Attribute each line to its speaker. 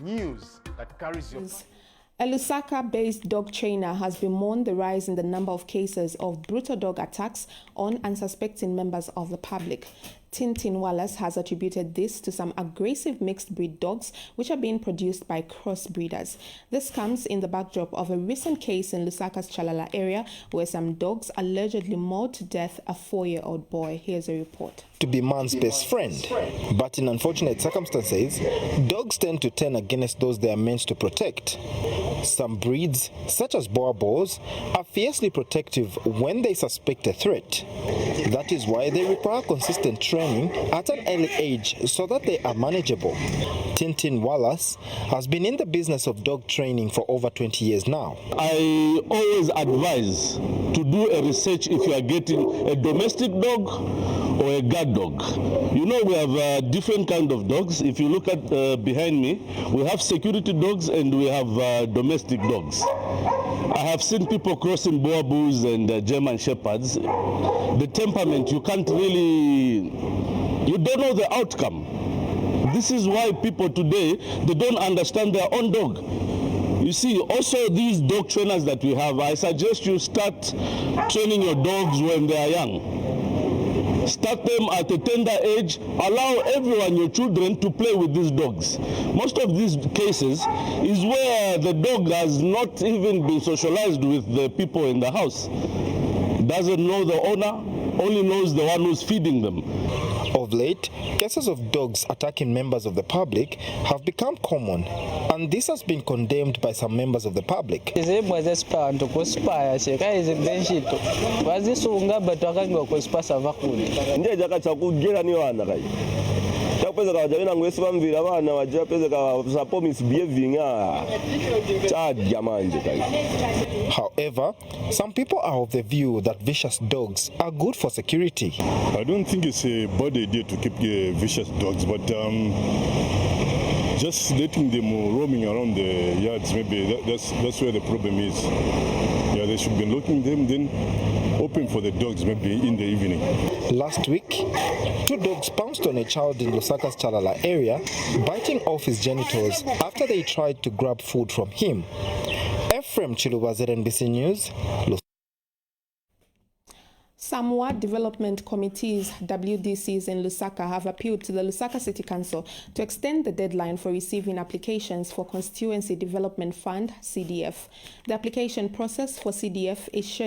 Speaker 1: news that carries your...
Speaker 2: A Lusaka-based dog trainer has bemoaned the rise in the number of cases of brutal dog attacks on unsuspecting members of the public. Tintinwallace has attributed this to some aggressive mixed-breed dogs which are being produced by crossbreeders. This comes in the backdrop of a recent case in Lusaka's Chalala area where some dogs allegedly mauled to death a 4-year-old boy. Here's a report.
Speaker 3: To be man's best friend, but in unfortunate circumstances, dogs tend to turn against those they are meant to protect. Some breeds, such as Boer Boars, are fiercely protective when they suspect a threat. That is why they require consistent training at an early age so that they are manageable. Tintinwallace has been in the business of dog training for over 20 years now.
Speaker 4: I always advise to do a research if you are getting a domestic dog or a guard dog. You know, we have different kind of dogs. If you look at behind me, we have security dogs and we have domestic dogs. I have seen people crossing Boer Bulls and German Shepherds. The temperament, you can't really, you don't know the outcome. This is why people today, they don't understand their own dog. You see, also these dog trainers that we have, I suggest you start training your dogs when they are young. Start them at a tender age. Allow everyone, your children, to play with these dogs. Most of these cases is where the dog has not even been socialized with the people in the house. Doesn't know the owner, only knows the one who's feeding them.
Speaker 3: Of late, cases of dogs attacking members of the public have become common, and this has been condemned by some members of the public. However, some people are of the view that vicious dogs are good for security.
Speaker 5: I don't think it's a bad idea to keep vicious dogs, but just letting them roaming around the yards, maybe that's where the problem is. Yeah, they should be locking them, then open for the dogs maybe in the evening.
Speaker 3: Last week, 2 dogs pounced on a child in Lusaka's Chalala area, biting off his genitals after they tried to grab food from him. Ephraim Chiluba, ZNBC News.
Speaker 2: Some ward development committees, WDCs in Lusaka, have appealed to the Lusaka City Council to extend the deadline for receiving applications for Constituency Development Fund, CDF. The application process for CDF is scheduled